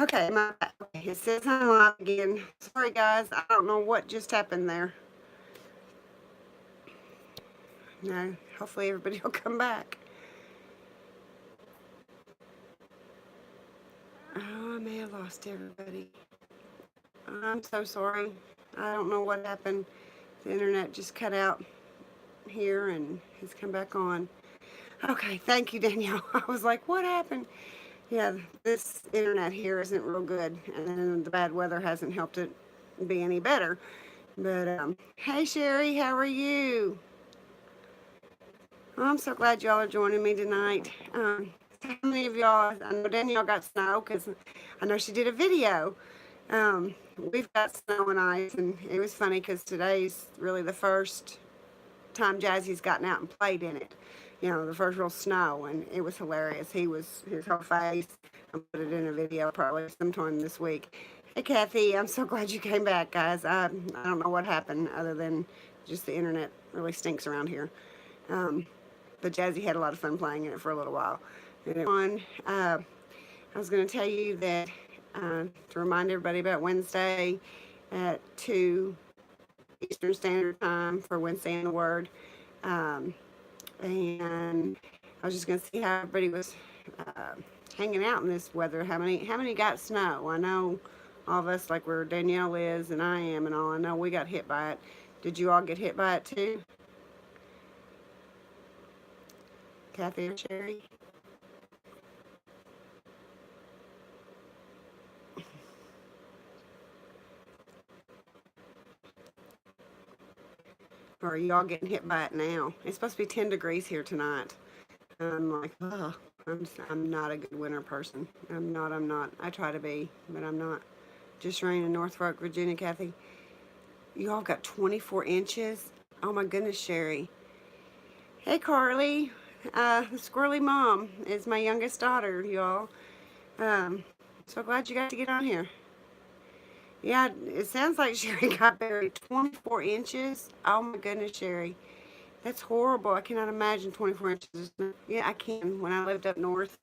Okay, okay, it says I'm live again. Sorry, guys. I don't know what just happened there. No, hopefully everybody will come back. Oh, I may have lost everybody. I'm so sorry. I don't know what happened. The internet just cut out here and has come back on. Okay, thank you, Danielle. I was like, what happened? Yeah, this internet here isn't real good, and the bad weather hasn't helped it be any better. But hey, Sherry, how are you? I'm so glad y'all are joining me tonight. How many of y'all? I know Danielle got snow because I know she did a video. We've got snow and ice, and it was funny because today's really the first time Jazzy's gotten out and played in it. You know, the first real snow, and it was hilarious. His whole face. I'll put it in a video probably sometime this week. Hey, Kathy, I'm so glad you came back, guys. I don't know what happened other than just the internet really stinks around here. Um, but Jazzy had a lot of fun playing in it for a little while. And it was fun. I was going to tell you that to remind everybody about Wednesday at 2 Eastern Standard Time for Wednesday in the Word. Um, and I was just going to see how everybody was uh, hanging out in this weather. How many got snow? I know all of us, like where Danielle is and I am and all, I know we got hit by it. Did you all get hit by it too? Kathy or Sherry? Or are y'all getting hit by it now? It's supposed to be 10 degrees here tonight. I'm like, oh, I'm not a good winter person. I'm not. I try to be, but I'm not. Just rain in Norfolk, Virginia, Kathy. You all got 24 inches? Oh my goodness, Sherry. Hey, Carly. The squirrely mom is my youngest daughter, y'all. Um, so glad you got to get on here. Yeah, it sounds like Sherry got buried 24 inches. Oh my goodness, Sherry. That's horrible. I cannot imagine 24 inches. Yeah, I can. When I lived up north,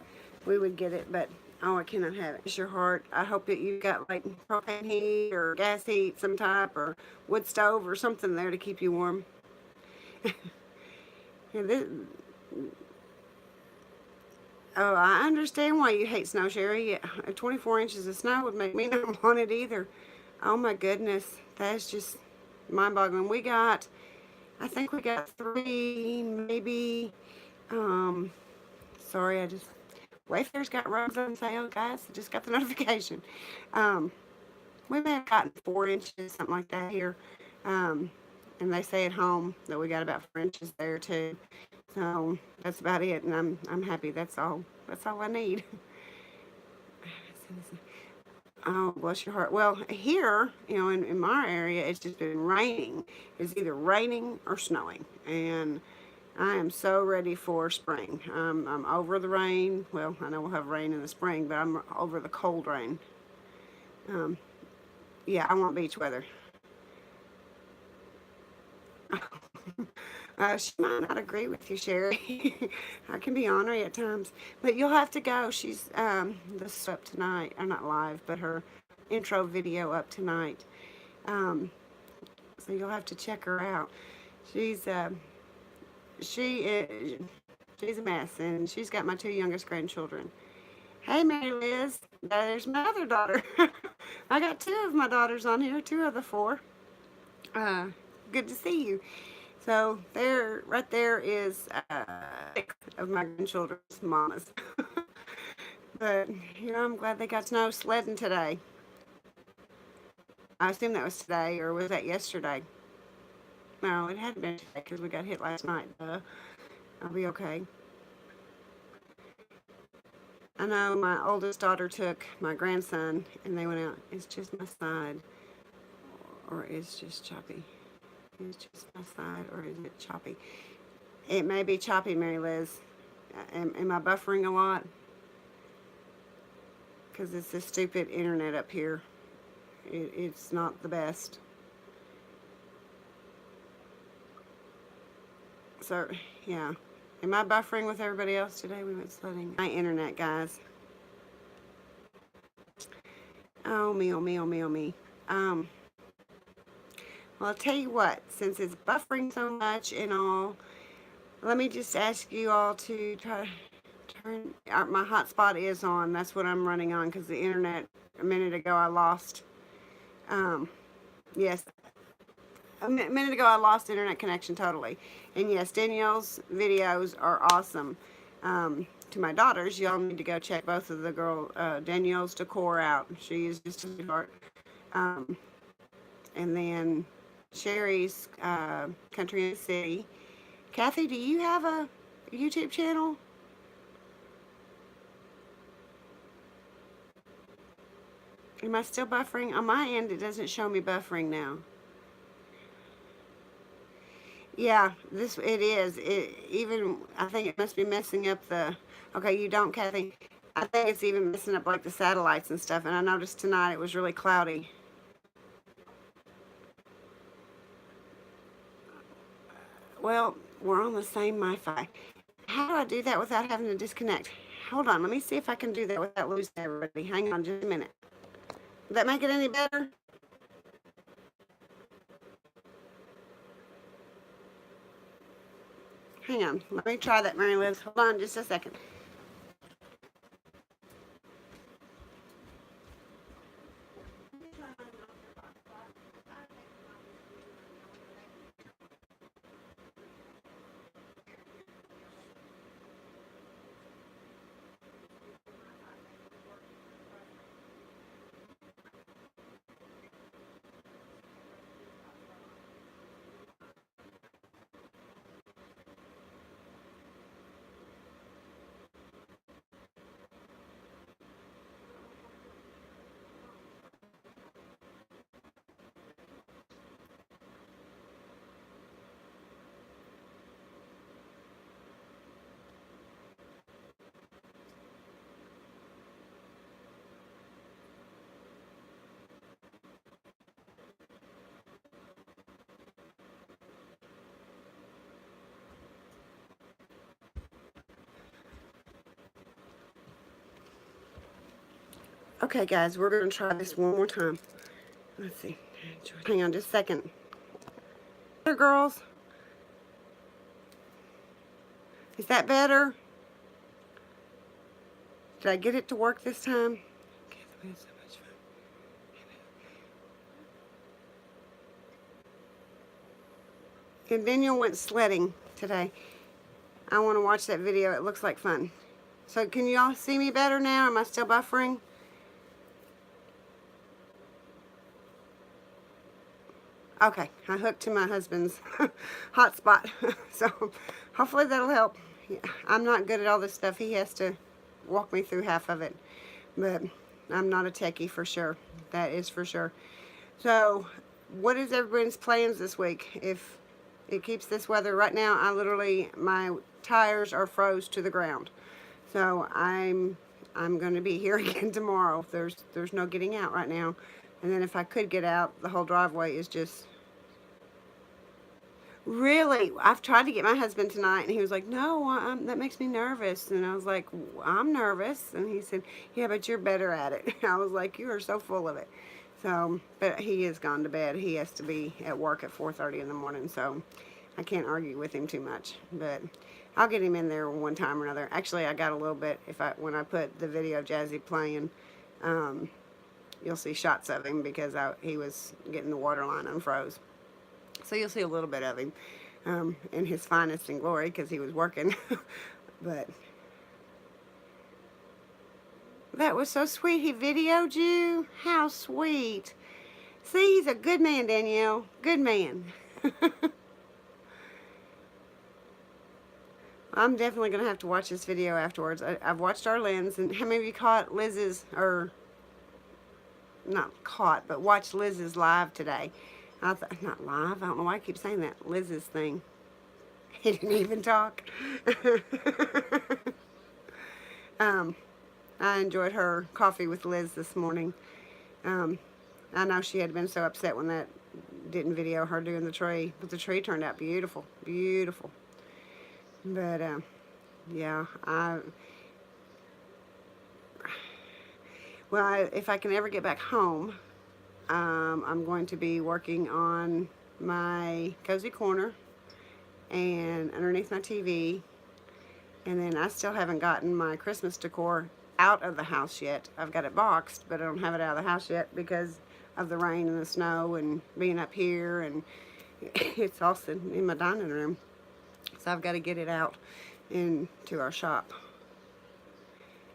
we would get it, but oh, I cannot have it. It's your heart. I hope that you got like propane heat or gas heat, some type, or wood stove or something there to keep you warm. Yeah, oh, I understand why you hate snow, Sherry. Yeah, 24 inches of snow would make me not want it either. Oh my goodness, that's just mind-boggling. I think we got three, maybe. Um, sorry, I just Wayfair's got rugs on sale, guys. I just got the notification. Um, we may have gotten 4 inches, something like that here. Um, and they say at home that we got about 4 inches there too. So that's about it, and I'm happy. That's all. That's all I need. Oh, bless your heart. Well, here, in my area, it's just been raining. It's either raining or snowing, and I am so ready for spring. I'm over the rain. Well, I know we'll have rain in the spring, but I'm over the cold rain. Um, yeah, I want beach weather. She might not agree with you, Sherry. I can be ornery at times, but you'll have to go. She's this up tonight. Or not live, but her intro video up tonight. Um, so you'll have to check her out. She's she is, she's a mess, and she's got my two youngest grandchildren. Hey, Mary Liz, there's my other daughter. I got two of my daughters on here, two of the four. Uh, Good to see you. So there, right there is six of my grandchildren's mamas. But I'm glad they got snow sledding today. I assume that was today, or was that yesterday? No, it hadn't been today because we got hit last night. I'll be okay. I know my oldest daughter took my grandson and they went out. It's just my side, or it's just choppy. It's just my side, or is it choppy? It may be choppy, Mary Liz. Am I buffering a lot? Because it's this stupid internet up here. It's not the best. So, yeah. Am I buffering with everybody else today? We went sledding. My internet, guys. Oh, me, oh, me, oh, me, oh, me. Well, I'll tell you what, since it's buffering so much and all, let me just ask you all to try to turn, my hotspot is on. That's what I'm running on because the internet, a minute ago, I lost, yes, a minute ago, I lost internet connection totally. And yes, Danielle's videos are awesome. To my daughters, y'all need to go check both of the Danielle's decor out. She is just a sweetheart. And then Sherry's Country in the City. Kathy, do you have a YouTube channel? Am I still buffering? On my end, it doesn't show me buffering now. Yeah, it is. I think it must be messing up the, okay, you don't, Kathy. I think it's even messing up like the satellites and stuff. And I noticed tonight it was really cloudy. Well, we're on the same MiFi. How do I do that without having to disconnect? Hold on, let me see if I can do that without losing everybody. Hang on just a minute. Does that make it any better? Hang on, let me try that, Mary Liz. Hold on just a second. Okay, guys, we're going to try this one more time. Let's see. Hang on just a second. Better, girls? Is that better? Did I get it to work this time? We had so much fun. And Daniel went sledding today. I want to watch that video. It looks like fun. So can you all see me better now? Am I still buffering? Okay, I hooked to my husband's hotspot. So hopefully that'll help. Yeah, I'm not good at all this stuff. He has to walk me through half of it. But I'm not a techie for sure. That is for sure. So what is everyone's plans this week? If it keeps this weather right now, my tires are froze to the ground. So I'm going to be here again tomorrow. There's no getting out right now. And then if I could get out, the whole driveway is just... Really? I've tried to get my husband tonight, and he was like, no, that makes me nervous. And I was like, I'm nervous. And he said, yeah, but you're better at it. I was like, you are so full of it. So, but he has gone to bed. He has to be at work at 4:30 in the morning, so I can't argue with him too much. But I'll get him in there one time or another. Actually, I got a little bit, when I put the video of Jazzy playing, you'll see shots of him because he was getting the water line unfroze. So you'll see a little bit of him in his finest and glory because he was working. But that was so sweet. He videoed you. How sweet. See, he's a good man, Danielle. Good man. I'm definitely going to have to watch this video afterwards. I've watched Arlen's, and how many of you caught Liz's, or not caught, but watched Liz's live today? Not live, I don't know why I keep saying that. Liz's thing. He didn't even talk. I enjoyed her coffee with Liz this morning. I know she had been so upset when that didn't video her doing the tree, but the tree turned out beautiful, beautiful. But yeah, Well, if I can ever get back home, I'm going to be working on my cozy corner and underneath my TV. And then I still haven't gotten my Christmas decor out of the house yet. I've got it boxed, but I don't have it out of the house yet because of the rain and the snow and being up here, and it's all sitting in my dining room. So I've got to get it out into our shop.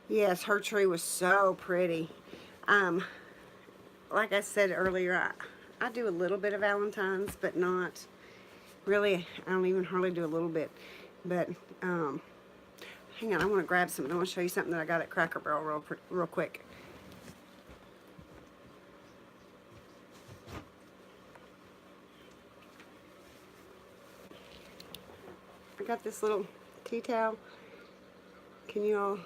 Yes, her tree was so pretty. Like I said earlier, I do a little bit of Valentine's, but not really. I don't even hardly do a little bit. But hang on, I want to grab something. I want to show you something that I got at Cracker Barrel real quick. I got this little tea towel. Can you all...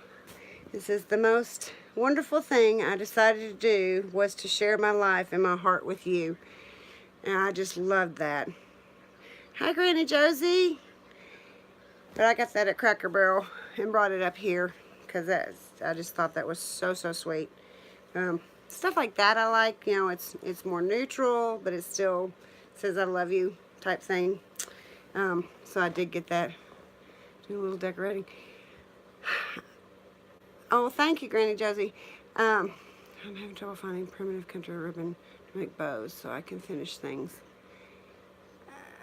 This is the most wonderful thing I decided to do, was to share my life and my heart with you. And I just loved that. Hi, Granny Josie. But I got that at Cracker Barrel and brought it up here because I just thought that was so, so sweet. Stuff like that I like. You know, it's more neutral, but it still says I love you type thing. So I did get that. Do a little decorating. Oh, thank you, Granny Josie. I'm having trouble finding primitive country ribbon to make bows so I can finish things.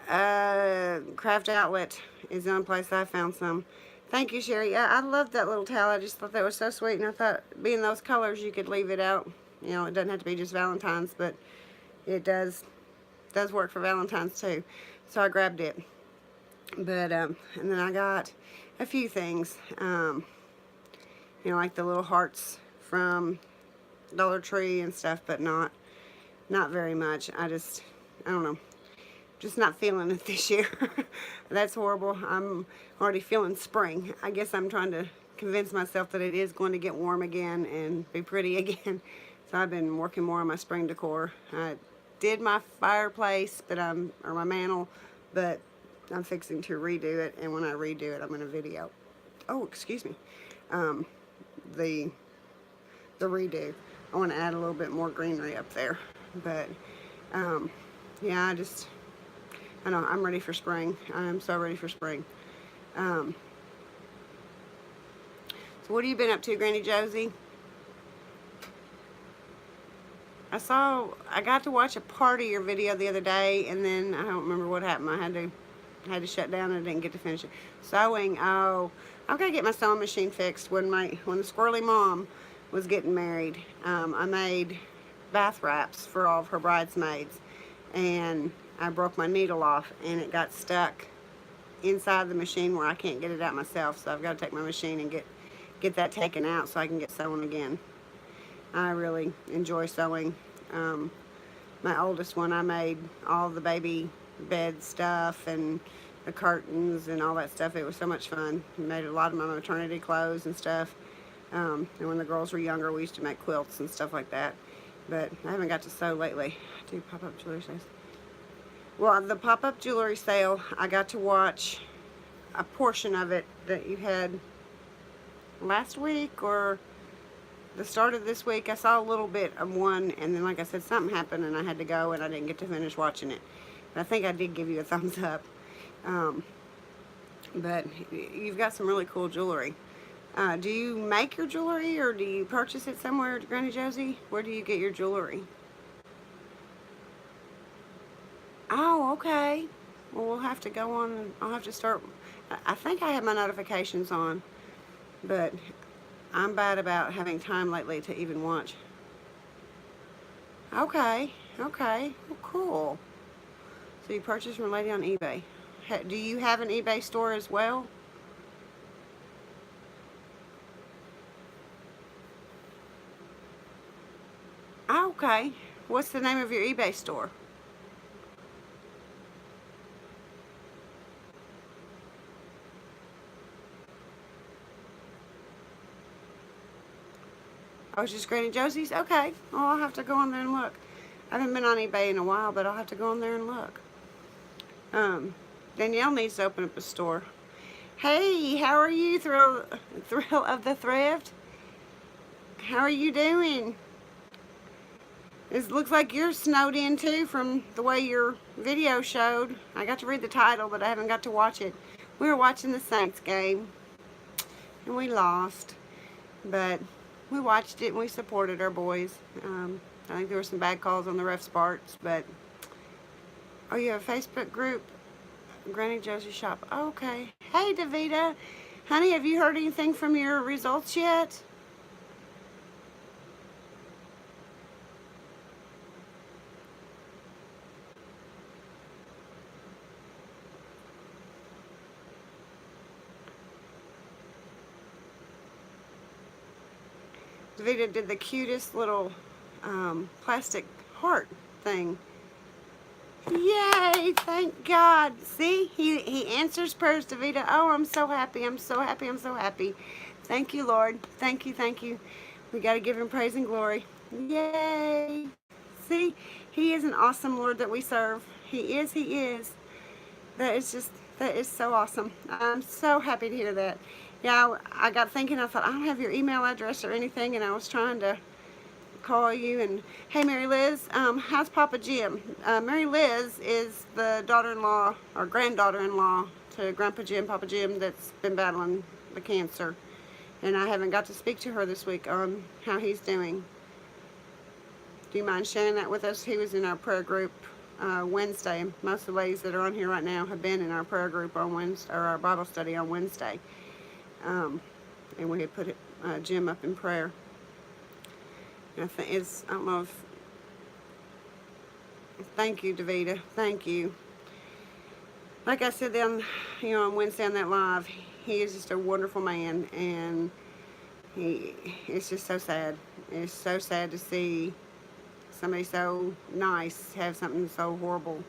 Craft Outlet is the only place I found some. Thank you, Sherry. Yeah, I loved that little towel. I just thought that was so sweet, and I thought, being those colors, you could leave it out. You know, it doesn't have to be just Valentine's, but it does work for Valentine's too. So I grabbed it. But and then I got a few things. You know, like the little hearts from Dollar Tree and stuff, but not very much. I don't know. Just not feeling it this year. That's horrible. I'm already feeling spring. I guess I'm trying to convince myself that it is going to get warm again and be pretty again. So I've been working more on my spring decor. I did my fireplace, but or my mantle, but I'm fixing to redo it, and when I redo it, I'm going to video. Oh, excuse me. The redo. I want to add a little bit more greenery up there, but yeah, I know I'm ready for spring. I am so ready for spring. So what have you been up to, Granny Josie? I got to watch a part of your video the other day, and then I don't remember what happened. I had to shut down and I didn't get to finish it. Sewing. Oh, I've got to get my sewing machine fixed. When the squirrely mom was getting married, I made bath wraps for all of her bridesmaids, and I broke my needle off, and it got stuck inside the machine where I can't get it out myself. So I've got to take my machine and get that taken out so I can get sewing again. I really enjoy sewing. My oldest one, I made all the baby bed stuff and the curtains and all that stuff. It was so much fun. I made a lot of my maternity clothes and stuff. And when the girls were younger, we used to make quilts and stuff like that. But I haven't got to sew lately. I do pop-up jewelry sales. Well, the pop-up jewelry sale, I got to watch a portion of it that you had last week or the start of this week. I saw a little bit of one, and then, like I said, something happened and I had to go, and I didn't get to finish watching it. But I think I did give you a thumbs up. But you've got some really cool jewelry. Do you make your jewelry, or do you purchase it somewhere, Granny Josie? Where do you get your jewelry? Oh, okay. Well, we'll have to go on, and I'll have to start. I think I have my notifications on, but I'm bad about having time lately to even watch. Okay, okay, well, cool. So you purchased from a lady on eBay. Do you have an eBay store as well? Okay. What's the name of your eBay store? Oh, it's just Granny Josie's? Okay. Well, I'll have to go on there and look. I haven't been on eBay in a while, but I'll have to go on there and look. Danielle needs to open up a store. Hey, how are you, Thrill of the Thrift? how are you doing? It looks like you're snowed in too from the way your video showed. I got to read the title, but I haven't got to watch it. We were watching the Saints game, and we lost. But we watched it, and we supported our boys. I think there were some bad calls on the refs' parts, but... Oh, you have a Facebook group? Granny Josie Shop. Okay. Hey, Davita. Honey, have you heard anything from your results yet? Davita did the cutest little plastic heart thing. Yay, thank God. See, he answers prayers, Davita. Oh, I'm so happy, I'm so happy, I'm so happy. Thank you, Lord. Thank you, thank you. We got to give him praise and glory. Yay. See, he is an awesome Lord that we serve. He is, he is. That is so awesome. I'm so happy to hear that. Yeah, I got thinking, I thought, I don't have your email address or anything, and I was trying to call you. And hey, Mary Liz, how's Papa Jim? Mary Liz is the daughter-in-law or granddaughter-in-law to Grandpa Jim, Papa Jim, that's been battling the cancer, and I haven't got to speak to her this week on how he's doing. Do you mind sharing that with us? He was in our prayer group Wednesday. Most of the ladies that are on here right now have been in our prayer group on Wednesday, or our Bible study on Wednesday, and we had put Jim up in prayer. I don't know if, thank you, Davita, thank you. Like I said on Wednesday on that live, he is just a wonderful man, and it's just so sad. It's so sad to see somebody so nice have something so horrible.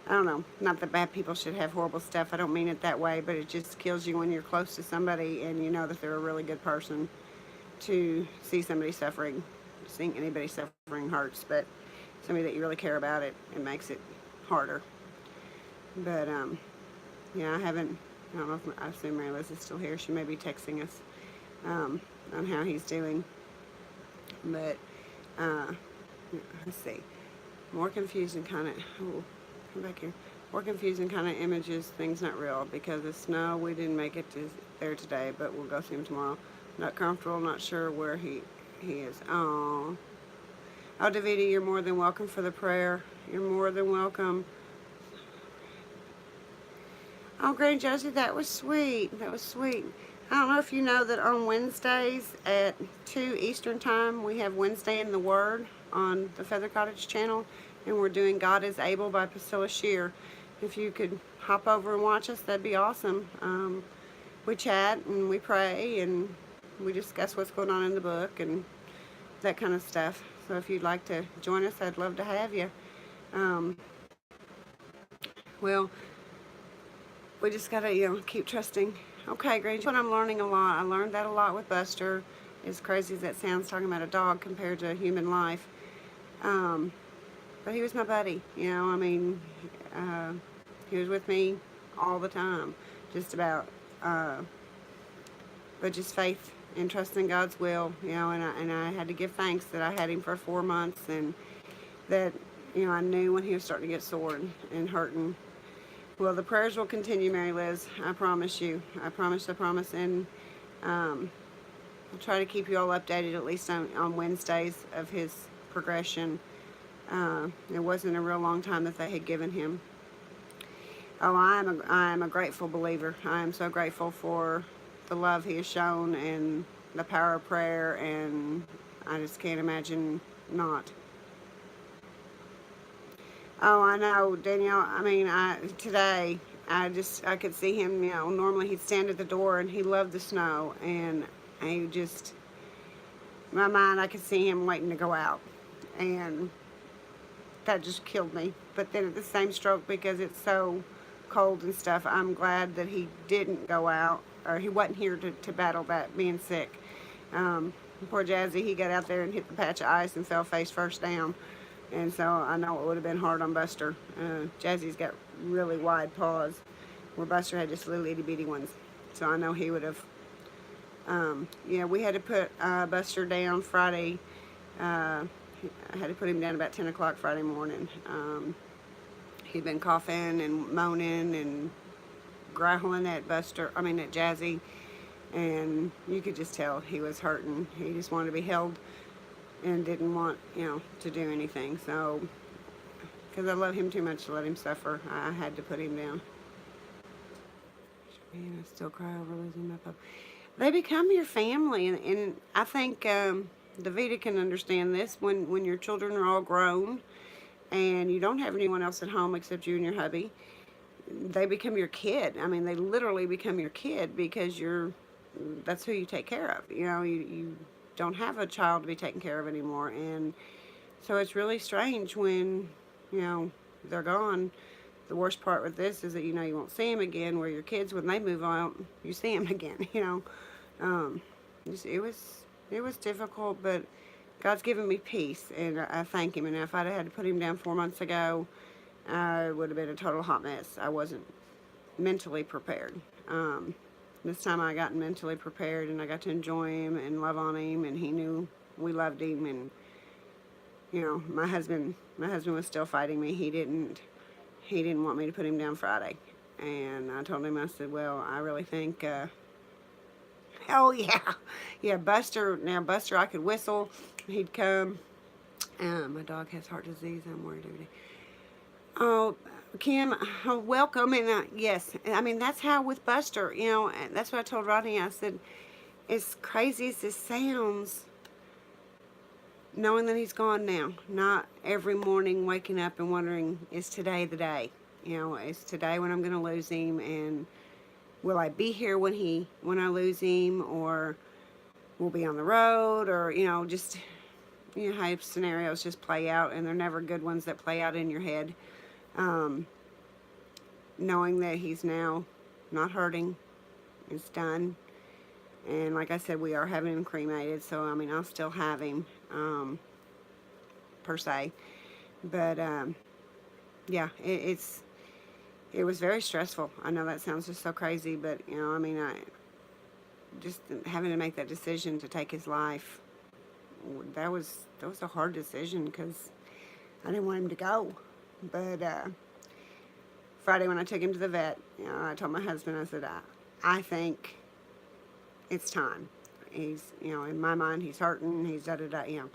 I don't know, not that bad people should have horrible stuff, I don't mean it that way, but it just kills you when you're close to somebody and you know that they're a really good person. To see somebody suffering, seeing anybody suffering hurts, but somebody that you really care about, it makes it harder. But yeah, I don't know if, I assume Mary Liz is still here. She may be texting us on how he's doing. But let's see, more confusing kind of, come back here, more confusing kind of images, things not real, because of snow, we didn't make it there today, but we'll go see him tomorrow. Not comfortable, not sure where he is. Oh, Davida, you're more than welcome for the prayer. You're more than welcome. Oh, Granny Josie, that was sweet. That was sweet. I don't know if you know that on Wednesdays at 2 Eastern Time, we have Wednesday in the Word on the Feather Cottage channel, and we're doing God is Able by Priscilla Shirer. If you could hop over and watch us, that'd be awesome. We chat and we pray and we discuss what's going on in the book and that kind of stuff. So if you'd like to join us, I'd love to have you. Well, we just gotta, keep trusting. Okay, Grace, what I'm learning a lot. I learned that a lot with Buster. As crazy as that sounds, talking about a dog compared to human life. But he was my buddy, he was with me all the time, just about. But just faith and trust in God's will, and I had to give thanks that I had him for 4 months, and that, I knew when he was starting to get sore and hurting. Well, the prayers will continue, Mary Liz. I promise you. I promise, and I'll try to keep you all updated at least on Wednesdays of his progression. It wasn't a real long time that they had given him. Oh, I am a grateful believer. I am so grateful for the love he has shown and the power of prayer, and I just can't imagine not. Oh, I know, Danielle. Today, I could see him, normally he'd stand at the door and he loved the snow, and in my mind, I could see him waiting to go out, and that just killed me. But then at the same stroke, because it's so cold and stuff, I'm glad that he didn't go out, or he wasn't here to battle that being sick. Poor Jazzy, he got out there and hit the patch of ice and fell face first down, and so I know it would have been hard on Buster. Jazzy's got really wide paws, where Buster had just little itty bitty ones, so I know he would have Yeah, we had to put Buster down Friday. I had to put him down about 10 o'clock Friday morning. He'd been coughing and moaning and growling at at Jazzy, and you could just tell he was hurting. He just wanted to be held and didn't want, to do anything. So, because I love him too much to let him suffer, I had to put him down. Man, I still cry over losing my pup. They become your family, and I think Davita can understand this. When your children are all grown and you don't have anyone else at home except you and your hubby, they become your kid. I mean, they literally become your kid because that's who you take care of. You don't have a child to be taken care of anymore, and so it's really strange when they're gone. The worst part with this is that you won't see them again. Where your kids, when they move on, you see them again. Um, it was difficult, but God's given me peace, and I thank Him. And if I'd had to put him down 4 months ago, I would have been a total hot mess. I wasn't mentally prepared. This time I got mentally prepared, and I got to enjoy him and love on him, and he knew we loved him. And my husband was still fighting me. He didn't want me to put him down Friday, and I told him, I said, well, I really think. Oh yeah, yeah, Buster. Now Buster, I could whistle. He'd come. My dog has heart disease. I'm worried every day. Oh, Kim, welcome. And yes, I mean, that's how with Buster, and that's what I told Rodney. I said, as crazy as this sounds, knowing that he's gone now, not every morning waking up and wondering, is today the day? Is today when I'm going to lose him? And will I be here when I lose him? Or we'll be on the road? Or, just, how scenarios just play out, and they're never good ones that play out in your head. Knowing that he's now not hurting, it's done. And like I said, we are having him cremated, so I mean, I'll still have him, per se. But yeah, it was very stressful. I know that sounds just so crazy, but I just having to make that decision to take his life, that was a hard decision because I didn't want him to go. But Friday when I took him to the vet, I told my husband, I said, I think it's time. He's, in my mind, he's hurting. He's da-da-da, And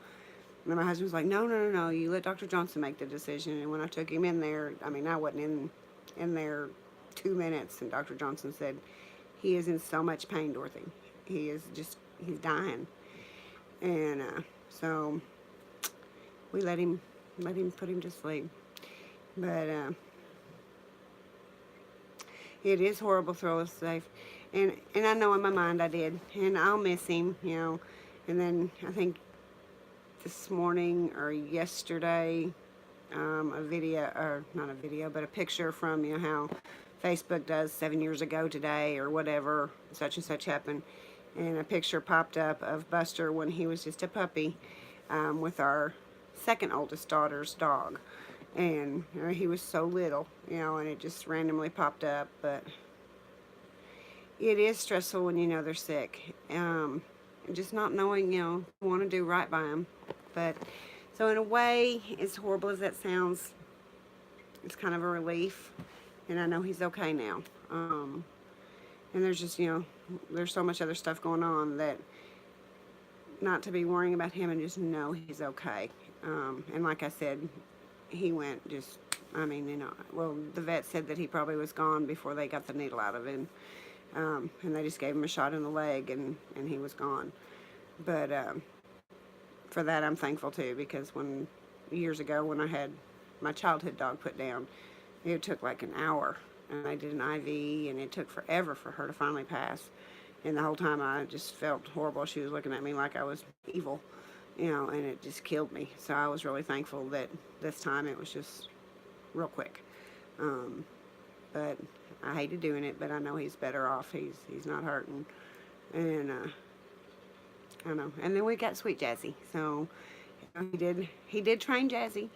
then my husband was like, no, you let Dr. Johnson make the decision. And when I took him in there, I mean, I wasn't in there 2 minutes. And Dr. Johnson said, he is in so much pain, Dorothy. He's dying. And so we let him put him to sleep. But it is horrible throw us safe. And I know in my mind I did. And I'll miss him, And then I think this morning or yesterday, a video, or not a video, but a picture from, how Facebook does 7 years ago today or whatever, such and such happened. And a picture popped up of Buster when he was just a puppy, with our second oldest daughter's dog. And he was so little, and it just randomly popped up. But it is stressful when they're sick. Just not knowing, want to do right by them. But so in a way, as horrible as that sounds, it's kind of a relief. And I know he's okay now. And there's just, there's so much other stuff going on that not to be worrying about him and just know he's okay. And like I said, he went just, well, the vet said that he probably was gone before they got the needle out of him. And they just gave him a shot in the leg, and he was gone. But for that, I'm thankful too, because years ago when I had my childhood dog put down, it took like an hour, and I did an IV, and it took forever for her to finally pass. And the whole time I just felt horrible. She was looking at me like I was evil, and it just killed me. So I was really thankful that this time it was just real quick. But I hated doing it, but I know he's better off. He's not hurting. And I know. And then we got Sweet Jazzy. So he did train Jazzy.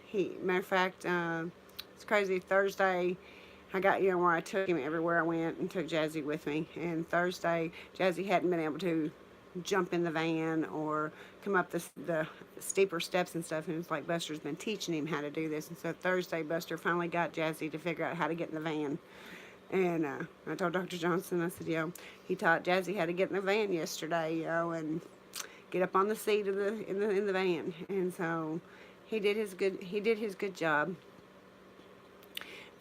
Matter of fact, it's crazy. Thursday, I got, where I took him everywhere I went and took Jazzy with me. And Thursday, Jazzy hadn't been able to jump in the van or come up the steeper steps and stuff. And it's like Buster's been teaching him how to do this. And so Thursday, Buster finally got Jazzy to figure out how to get in the van. And I told Dr. Johnson, I said, he taught Jazzy how to get in the van yesterday, and get up on the seat of in the van. And so he did his good job.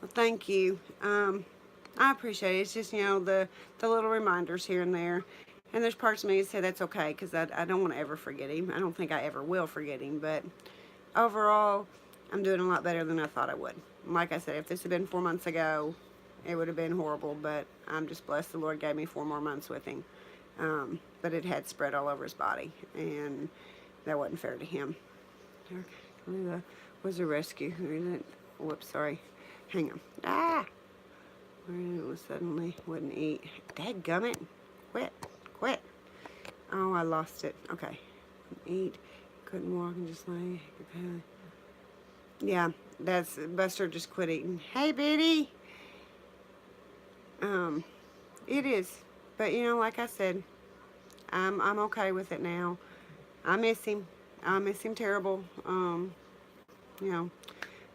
Well, thank you. I appreciate it. It's just, the little reminders here and there. And there's parts of me that say that's okay, because I don't want to ever forget him. I don't think I ever will forget him. But overall, I'm doing a lot better than I thought I would. Like I said, if this had been 4 months ago, it would have been horrible. But I'm just blessed the Lord gave me 4 more months with him. But it had spread all over his body, and that wasn't fair to him. Okay, was a rescue. Whoops, sorry. Hang on. It suddenly wouldn't eat. Dadgummit. Quit. Oh, I lost it. Okay. Couldn't eat. Couldn't walk and just lay. Yeah, that's Buster just quit eating. Hey, Biddy. It is. But, like I said, I'm okay with it now. I miss him. I miss him terrible.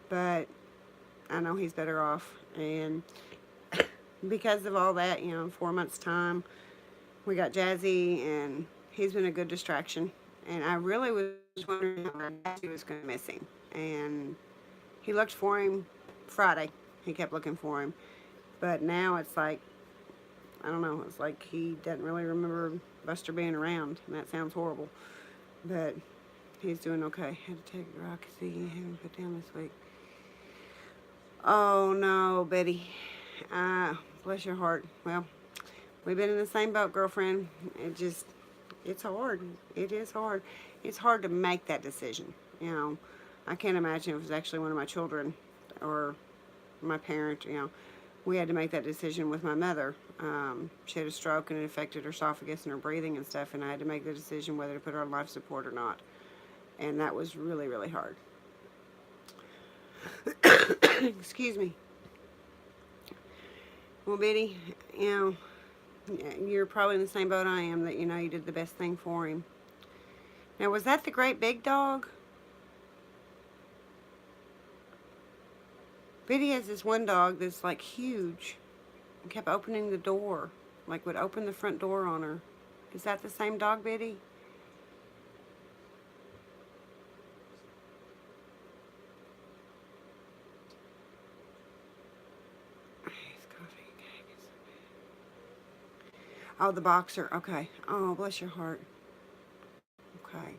But I know he's better off. And because of all that, 4 months' time, we got Jazzy, and he's been a good distraction. And I really was wondering how Jazzy was going to miss him. And he looked for him Friday. He kept looking for him. But now it's like, I don't know, it's like he doesn't really remember Buster being around. And that sounds horrible. But he's doing okay. Had to take a rock and see him put down this week. Oh, no, Betty. Bless your heart. Well, we've been in the same boat, girlfriend. It's hard. It is hard. It's hard to make that decision. I can't imagine if it was actually one of my children or my parent. We had to make that decision with my mother. She had a stroke, and it affected her esophagus and her breathing and stuff, and I had to make the decision whether to put her on life support or not. And that was really, really hard. Excuse me. Well, Biddy, you're probably in the same boat I am, that you did the best thing for him. Now, was that the great big dog? Biddy has this one dog that's like huge and kept opening the door, like would open the front door on her. Is that the same dog, Biddy? Oh, the boxer. Okay. Oh, bless your heart. Okay.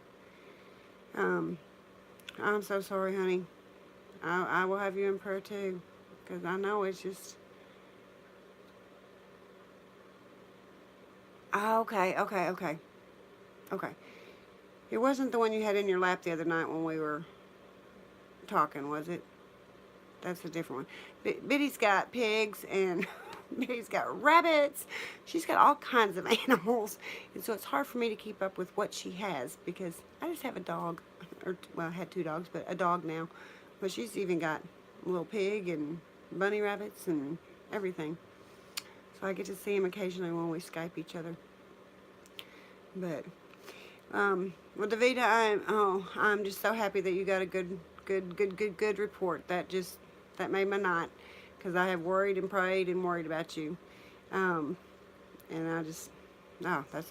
I'm so sorry, honey. I will have you in prayer too, because I know it's just. Oh, okay. It wasn't the one you had in your lap the other night when we were talking, was it? That's a different one. Biddy's got pigs, and Biddy's got rabbits. She's got all kinds of animals. And so it's hard for me to keep up with what she has, because I just have a dog. Well, I had 2 dogs, but a dog now. But she's even got a little pig and bunny rabbits and everything. So I get to see him occasionally when we Skype each other. But, well, Davida, I'm just so happy that you got a good report. That made my night, because I have worried and prayed and worried about you. And that's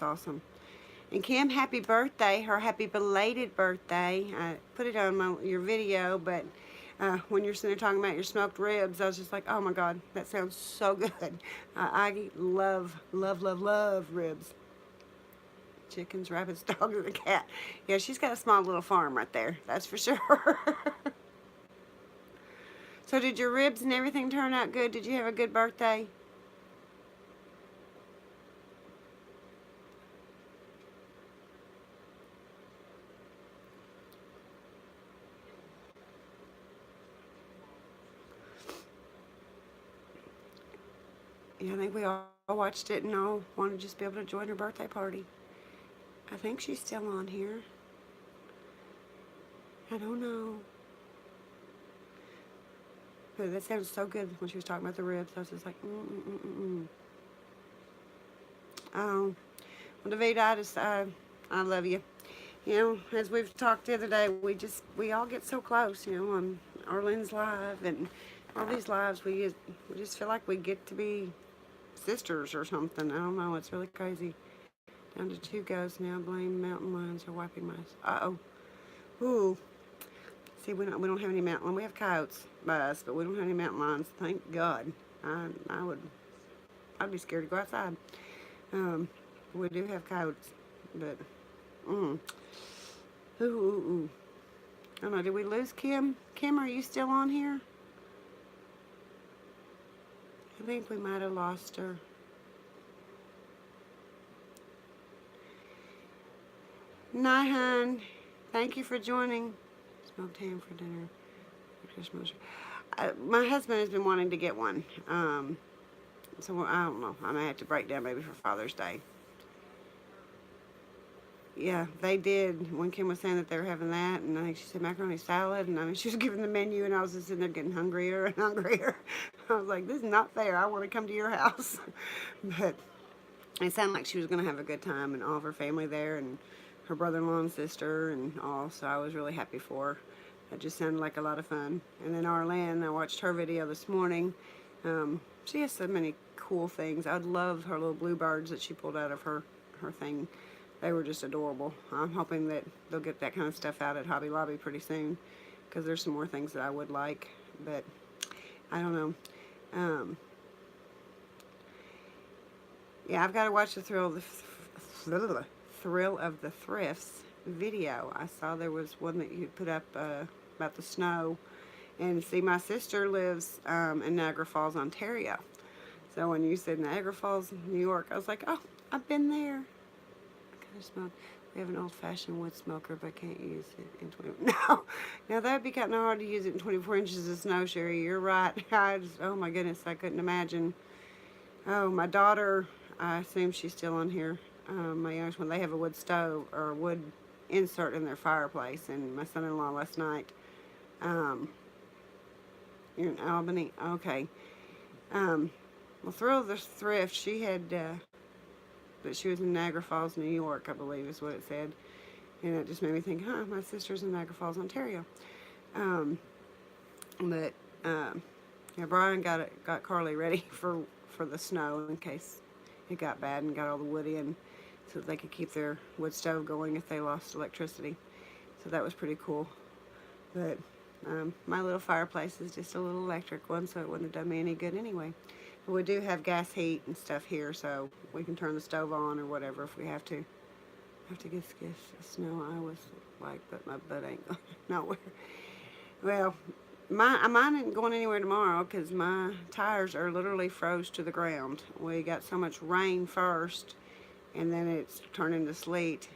awesome. And Kim, happy birthday, or happy belated birthday. I put it on your video, but when you're sitting there talking about your smoked ribs, I was just like, oh my God, that sounds so good. I love ribs. Chickens, rabbits, dogs, and a cat. Yeah, she's got a small little farm right there, that's for sure. So did your ribs and everything turn out good? Did you have a good birthday? Yeah, I think we all watched it and all wanted to just be able to join her birthday party. I think she's still on here. I don't know. But that sounds so good when she was talking about the ribs. I was just like, Oh. Well, David, I love you. You know, as we've talked the other day, we all get so close. You know, on Arlene's live and all these lives, we just feel like we get to be sisters or something. I don't know. It's really crazy. Down to 2 ghosts now. Blame mountain lions are wiping mice. Uh oh. Ooh. See, we don't have any mountain lions. We have coyotes by us, but we don't have any mountain lions. Thank God. I would I'd be scared to go outside. Um, we do have coyotes, but ooh, ooh, ooh. I don't know. Did we lose Kim? Kim, are you still on here? I think we might have lost her. Nihan, thank you for joining. Smoked ham for dinner. My husband has been wanting to get one. So I don't know. I may have to break down maybe for Father's Day. Yeah, they did. When Kim was saying that they were having that, and I think she said macaroni salad, and I mean she was giving the menu, and I was just sitting there getting hungrier and hungrier. I was like, this is not fair. I want to come to your house. But it sounded like she was going to have a good time, and all of her family there, and her brother-in-law and sister, and all. So I was really happy for her. It just sounded like a lot of fun. And then Arlene, I watched her video this morning. She has so many cool things. I love her little bluebirds that she pulled out of her thing. They were just adorable. I'm hoping that they'll get that kind of stuff out at Hobby Lobby pretty soon, because there's some more things that I would like, but I don't know. Yeah, I've got to watch the Thrill of the Thrifts video. I saw there was one that you put up about the snow. And see, my sister lives in Niagara Falls, Ontario. So when you said Niagara Falls, New York, I was like, oh, I've been there. I kind of smoke. We have an old-fashioned wood smoker, but can't use it in 20. No, now that would be kind of hard to use it in 24 inches of snow, Sherry. You're right. Oh my goodness, I couldn't imagine. Oh, my daughter, I assume she's still on here. My youngest one, they have a wood stove or a wood insert in their fireplace, and my son-in-law last night. You're in Albany, okay. Well, Thrill of the Thrift, she had, but she was in Niagara Falls, New York, I believe is what it said. And it just made me think, huh, my sister's in Niagara Falls, Ontario. But yeah, Brian got Carly ready for the snow in case it got bad, and got all the wood in so that they could keep their wood stove going if they lost electricity. So that was pretty cool. But my little fireplace is just a little electric one, so it wouldn't have done me any good anyway. But we do have gas heat and stuff here, so we can turn the stove on or whatever if we have to. I have to get snow. I was like, but my butt ain't going nowhere. Well, mine ain't going anywhere tomorrow because my tires are literally froze to the ground. We got so much rain first, and then it's turned into sleet.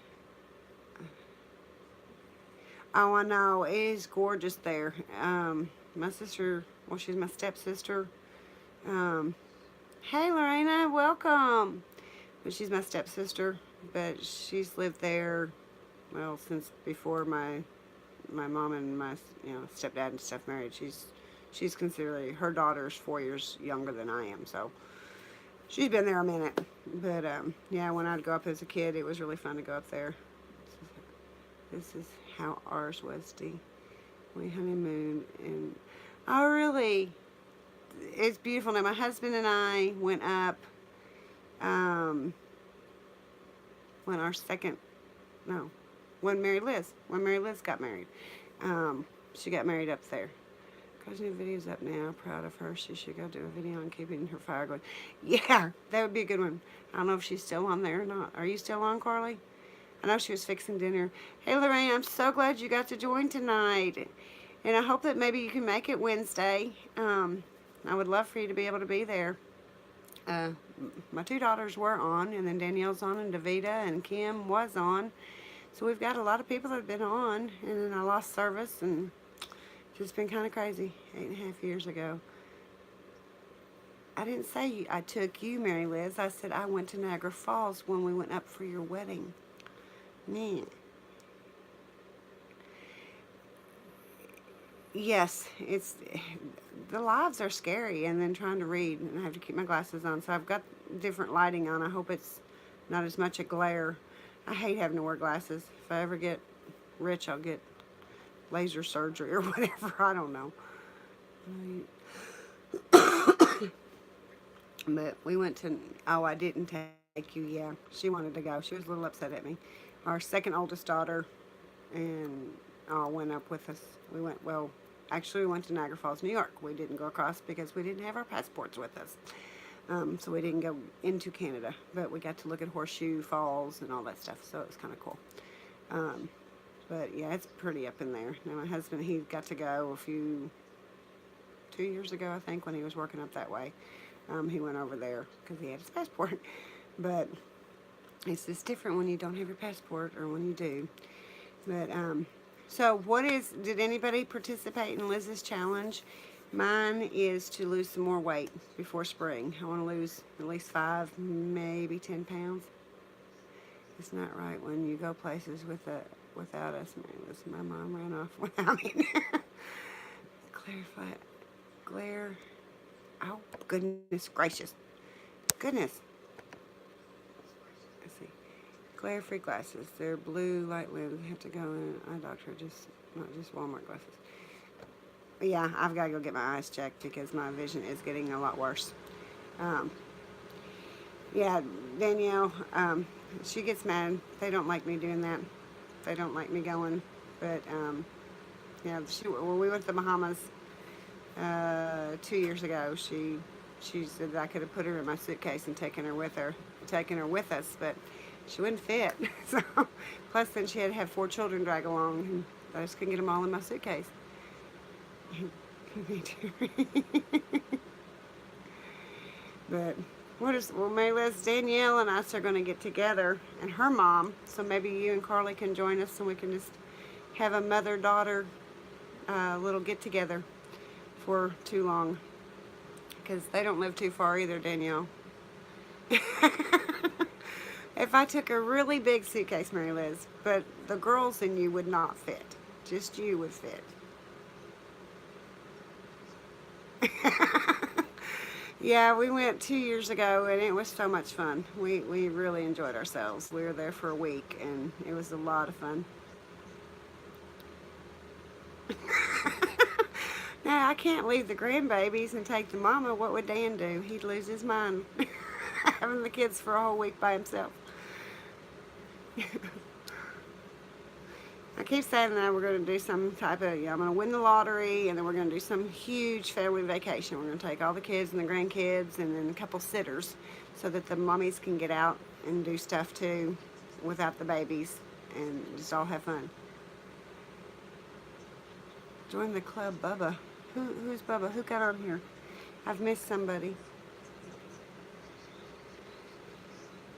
Oh, I know. It is gorgeous there. My sister, well, she's my stepsister. Hey, Lorena, welcome. But she's my stepsister, but she's lived there, well, since before my mom and my stepdad and stuff married. She's considered, her daughter's 4 years younger than I am, so she's been there a minute. But yeah, when I'd go up as a kid, it was really fun to go up there. This is how ours was, Dee. We honeymooned, and oh, really? It's beautiful. Now, my husband and I went up when Mary Liz got married. She got married up there. Carly's new video's up now. Proud of her. She should go do a video on keeping her fire going. Yeah, that would be a good one. I don't know if she's still on there or not. Are you still on, Carly? I know she was fixing dinner. Hey, Lorraine, I'm so glad you got to join tonight. And I hope that maybe you can make it Wednesday. I would love for you to be able to be there. My 2 daughters were on, and then Danielle's on, and Davida and Kim was on. So we've got a lot of people that have been on, and then I lost service, and it's just been kind of crazy. 8.5 years ago. I didn't say I took you, Mary Liz. I said I went to Niagara Falls when we went up for your wedding. Man. Yes, the lives are scary, and then trying to read, and I have to keep my glasses on, so I've got different lighting on. I hope it's not as much a glare. I hate having to wear glasses. If I ever get rich, I'll get laser surgery or whatever. I don't know. But we went to, oh, I didn't take you. Yeah, she wanted to go. She was a little upset at me. Our second oldest daughter and went up with us. We went, well, actually, we went to Niagara Falls, New York. We didn't go across because we didn't have our passports with us. So we didn't go into Canada, but we got to look at Horseshoe Falls and all that stuff, so it was kind of cool. But yeah, it's pretty up in there. Now my husband, he got to go 2 years ago, I think, when he was working up that way. He went over there because he had his passport. But it's just different when you don't have your passport or when you do. But so did anybody participate in Liz's challenge? Mine is to lose some more weight before spring. I want to lose at least 5, maybe 10 pounds. It's not right when you go places without us. My mom ran off without me. Glare. Oh, goodness gracious. Goodness. Let's see. Glare-free glasses. They're blue light lens. You have to go in an eye doctor, not just Walmart glasses. But yeah, I've got to go get my eyes checked because my vision is getting a lot worse. Yeah, Danielle, she gets mad. They don't like me doing that. They don't like me going. But, yeah, when we went to the Bahamas 2 years ago, she said that I could have put her in my suitcase and taken her with us, but she wouldn't fit. So, plus then she had to have 4 children drag along, and I just couldn't get them all in my suitcase. Me too. But Mary Liz, Danielle and us are going to get together, and her mom, so maybe you and Carly can join us and we can just have a mother-daughter little get-together for too long, because they don't live too far either, Danielle. If I took a really big suitcase, Mary Liz, but the girls and you would not fit. Just you would fit. Yeah, we went 2 years ago, and it was so much fun. We really enjoyed ourselves. We were there for a week, and it was a lot of fun. Now, I can't leave the grandbabies and take the mama. What would Dan do? He'd lose his mind having the kids for a whole week by himself. I keep saying that we're going to do some type of, I'm going to win the lottery, and then we're going to do some huge family vacation. We're going to take all the kids and the grandkids and then a couple sitters so that the mommies can get out and do stuff too without the babies and just all have fun. Join the club, Bubba. Who's Bubba? Who got on here? I've missed somebody.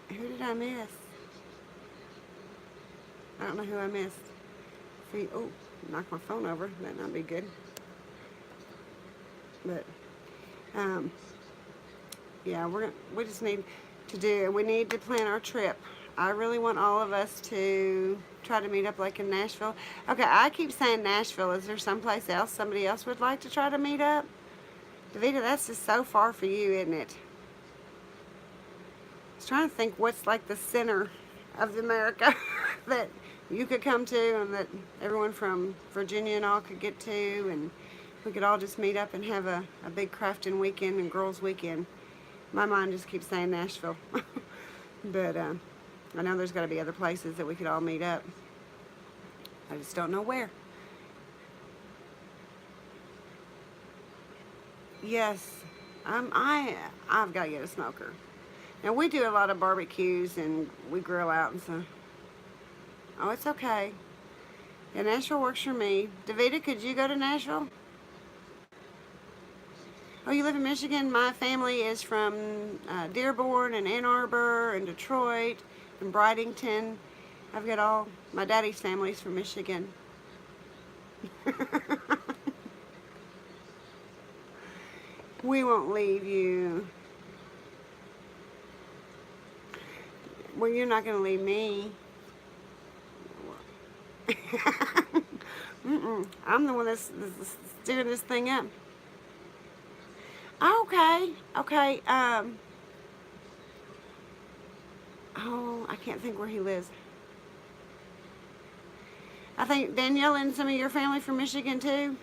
Who did I miss? I don't know who I missed. Oh, knock my phone over. That'd not be good. But, yeah, we just need we need to plan our trip. I really want all of us to try to meet up like in Nashville. Okay, I keep saying Nashville. Is there someplace else somebody else would like to try to meet up? Davita, that's just so far for you, isn't it? I was trying to think what's like the center of America that you could come to and that everyone from Virginia and all could get to, and we could all just meet up and have a big crafting weekend and girls weekend. My mind just keeps saying Nashville. But I know there's got to be other places that we could all meet up. I just don't know where. Yes, I've got to get a smoker. Now we do a lot of barbecues and we grill out and stuff. Oh, it's okay. Yeah, Nashville works for me. Davita, could you go to Nashville? Oh, you live in Michigan? My family is from Dearborn and Ann Arbor and Detroit and Bridington. I've got my daddy's family's from Michigan. We won't leave you. Well, you're not going to leave me. I'm the one that's doing this thing up. Okay. Oh, I can't think where he lives. I think Danielle and some of your family from Michigan too.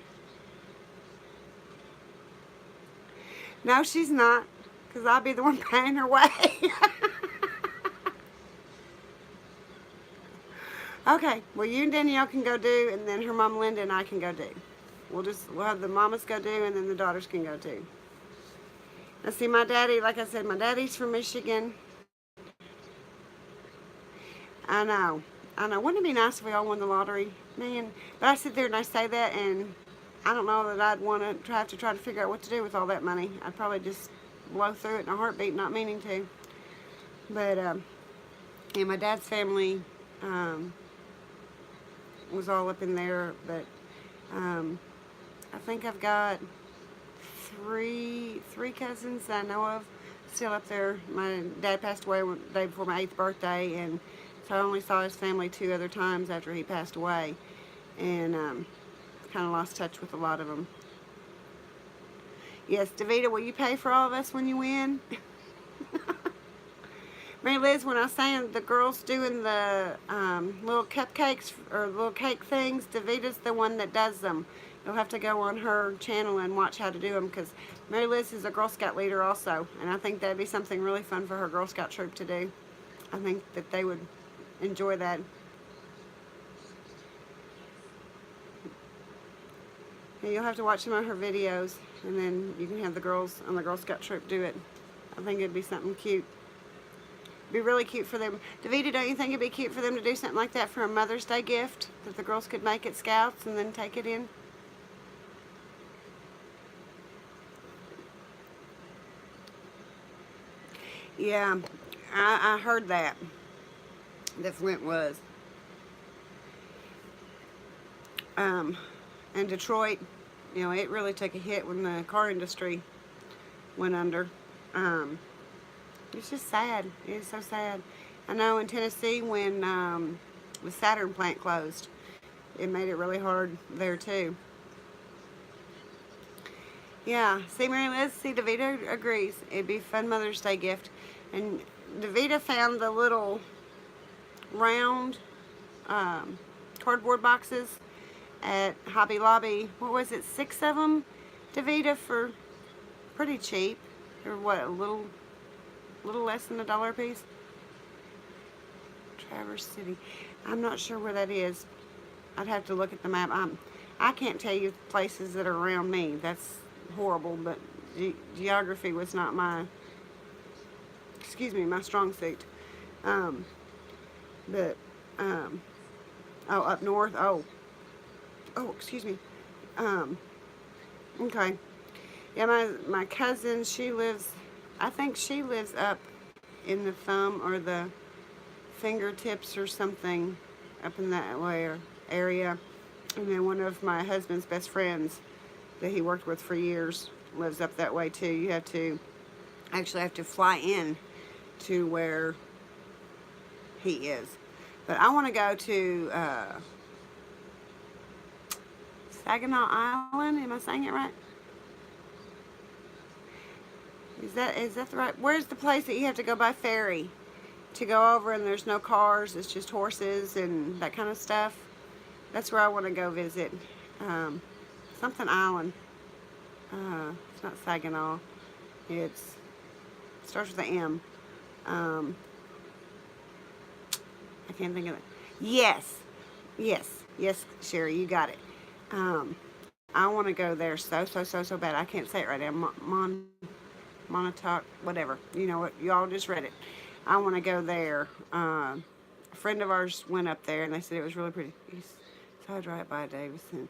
No, she's not, because I'll be the one paying her way. Okay, well, you and Danielle can go do, and then her mom Linda and I can go do. We'll have the mamas go do, and then the daughters can go do. Now, see, my daddy, like I said, my daddy's from Michigan. I know. I know. Wouldn't it be nice if we all won the lottery? Man. But I sit there and I say that, and I don't know that I'd want to try to figure out what to do with all that money. I'd probably just blow through it in a heartbeat, not meaning to. But, yeah, my dad's family was all up in there. But I think I've got three cousins that I know of still up there. My dad passed away the day before my 8th birthday, and so I only saw his family 2 other times after he passed away, and kind of lost touch with a lot of them. Yes, Davita, will you pay for all of us when you win? Mary Liz, when I was saying the girls doing the little cupcakes or little cake things, Davita's the one that does them. You'll have to go on her channel and watch how to do them, because Mary Liz is a Girl Scout leader also, and I think that'd be something really fun for her Girl Scout troop to do. I think that they would enjoy that. Yeah, you'll have to watch some of her videos, and then you can have the girls on the Girl Scout troop do it. I think it'd be something cute. It'd be really cute for them. Davita, don't you think it'd be cute for them to do something like that for a Mother's Day gift that the girls could make at Scouts and then take it in? Yeah, I heard that Flint was. And Detroit, you know, it really took a hit when the car industry went under. It's just sad. It is so sad. I know in Tennessee when the Saturn plant closed, it made it really hard there too. Yeah, see, Mary Liz, see, Davita agrees. It'd be a fun Mother's Day gift. And Davita found the little round cardboard boxes at Hobby Lobby. What was it, 6 of them, Davita, for pretty cheap. Or what, a little less than $1 a piece? Traverse City. I'm not sure where that is. I'd have to look at the map. I can't tell you places that are around me. That's horrible, but geography was not my, my strong suit. But, oh, up north, oh, excuse me. Okay. Yeah, my cousin, she lives, I think she lives up in the thumb or the fingertips or something up in that area. And then one of my husband's best friends that he worked with for years lives up that way too. You actually have to fly in to where he is. But I want to go to Saginaw Island. Am I saying it right? Is that the right? Where's the place that you have to go by ferry to go over, and there's no cars, it's just horses and that kind of stuff? That's where I want to go visit. Something Island. It's not Saginaw. It starts with an M. I can't think of it. Yes, Sherry, you got it. I want to go there so bad. I can't say it right now. Montauk, whatever. You know what? You all just read it. I want to go there. A friend of ours went up there, and they said it was really pretty. So I drive by Davison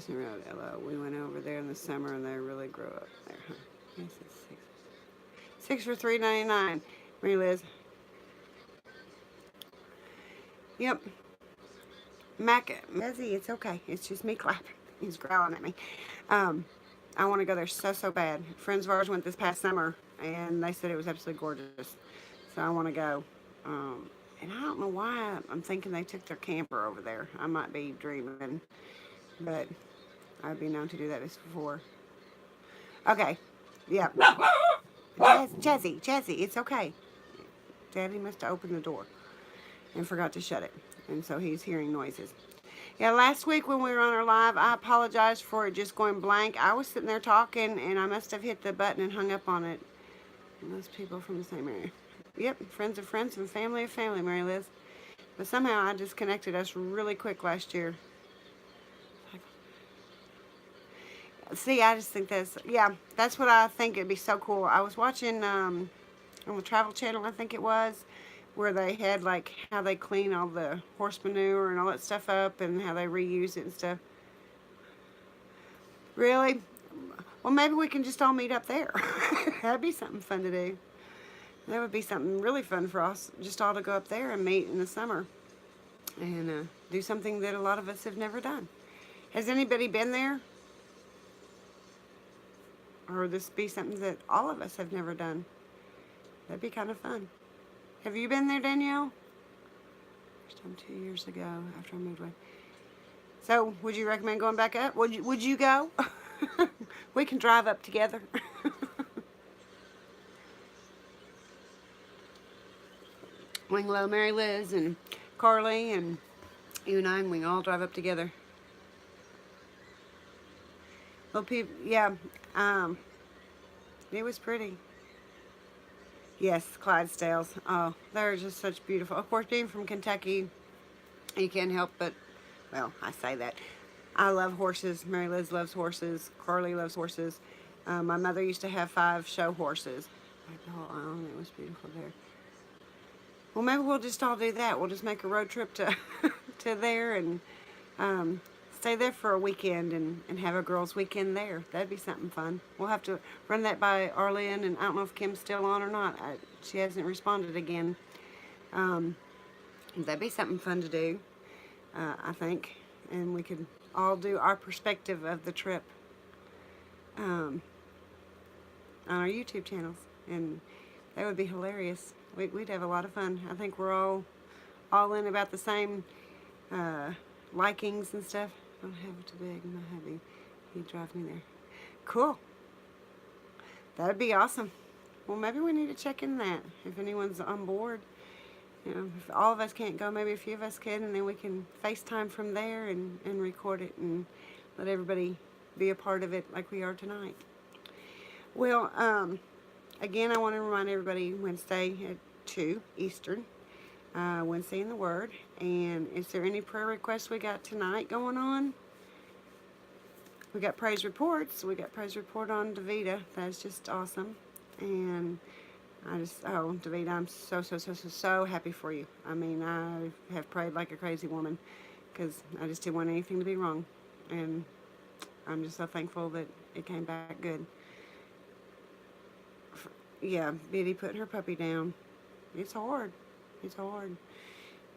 Road, LO. We went over there in the summer, and they really grew up there. Huh? Yes, it's 6 for $3.99. Mary Liz. Yep. Mezzy, it's okay. It's just me clapping. He's growling at me. I want to go there so bad. Friends of ours went this past summer, and they said it was absolutely gorgeous. So I want to go. And I don't know why I'm thinking they took their camper over there. I might be dreaming, but I've been known to do that before. Okay. Yeah. Jazzy, it's okay. Daddy must have opened the door and forgot to shut it. And so he's hearing noises. Yeah, last week when we were on our live, I apologize for it just going blank. I was sitting there talking, and I must have hit the button and hung up on it. And those people from the same area. Yep, friends of friends and family of family, Mary Liz. But somehow I disconnected us really quick last year. See, I just think that's what I think it'd be so cool. I was watching on the Travel Channel, I think it was, where they had like how they clean all the horse manure and all that stuff up and how they reuse it and stuff. Really? Well, maybe we can just all meet up there. That'd be something fun to do. That would be something really fun for us, just all to go up there and meet in the summer and do something that a lot of us have never done. Has anybody been there? Or this be something that all of us have never done? That'd be kind of fun. Have you been there, Danielle? First time 2 years ago after I moved away. So, would you recommend going back up? Would you go? We can drive up together. We can let Mary Liz and Carly and you and I, and we can all drive up together. Well, people, yeah, it was pretty. Yes, Clydesdales. Oh, they're just such beautiful. Of course, being from Kentucky, you can't help but, well, I say that. I love horses. Mary Liz loves horses. Carly loves horses. My mother used to have 5 show horses. Like the whole island, it was beautiful there. Well, maybe we'll just all do that. We'll just make a road trip to to there and stay there for a weekend and have a girls' weekend there. That'd be something fun. We'll have to run that by Arlene, and I don't know if Kim's still on or not. She hasn't responded again. That'd be something fun to do, I think. And we could all do our perspective of the trip on our YouTube channels. And that would be hilarious. We'd have a lot of fun. I think we're all in about the same likings and stuff. I don't have it too big. My hubby, he drives me there. Cool. That'd be awesome. Well, maybe we need to check in that if anyone's on board. You know, if all of us can't go, maybe a few of us can, and then we can FaceTime from there and record it and let everybody be a part of it like we are tonight. Well, again, I want to remind everybody Wednesday at 2 Eastern. Wednesday in the Word. And is there any prayer requests we got tonight going on? We got praise reports. We got praise report on Davita. That's just awesome. And Davita, I'm so happy for you. I mean, I have prayed like a crazy woman because I just didn't want anything to be wrong. And I'm just so thankful that it came back good. Yeah, Biddy putting her puppy down. It's hard. It's hard.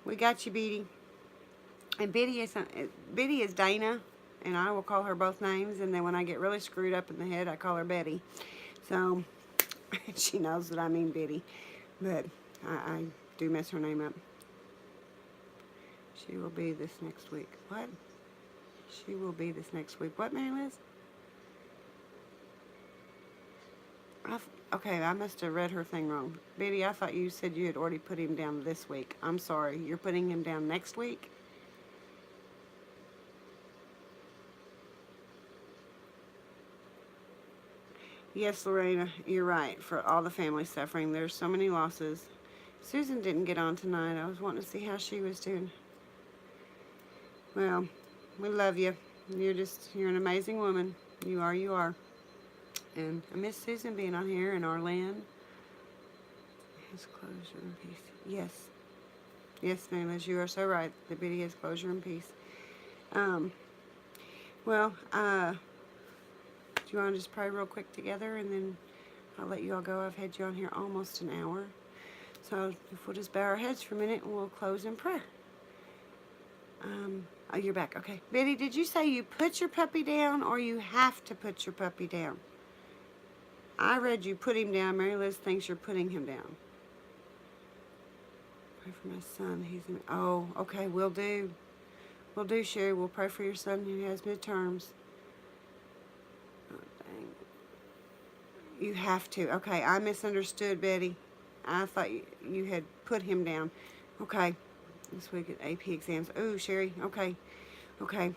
We got you, Biddy. And Biddy is Dana, and I will call her both names. And then when I get really screwed up in the head, I call her Betty. So she knows that I mean Biddy, but I do mess her name up. She will be this next week. What? She will be this next week. What, Mary Liz? Okay, I must have read her thing wrong. Biddy, I thought you said you had already put him down this week. I'm sorry. You're putting him down next week? Yes, Lorena, you're right. For all the family suffering, there's so many losses. Susan didn't get on tonight. I was wanting to see how she was doing. Well, we love you. You're an amazing woman. You are. And I miss Susan being on here, and Arlene. His closure and peace. Yes. Yes, Mary Liz, you are so right. The Biddy has closure and peace. Well, do you want to just pray real quick together, and then I'll let you all go. I've had you on here almost an hour. So if we'll just bow our heads for a minute, and we'll close in prayer. Oh, you're back. Okay. Biddy, did you say you put your puppy down, or you have to put your puppy down? I read you put him down. Mary Liz thinks you're putting him down. Pray for my son. Oh, okay. We'll do. We'll do, Sherry. We'll pray for your son who has midterms. Oh, dang. You have to. Okay, I misunderstood, Betty. I thought you had put him down. Okay. This week at AP exams. Oh, Sherry. Okay. Okay.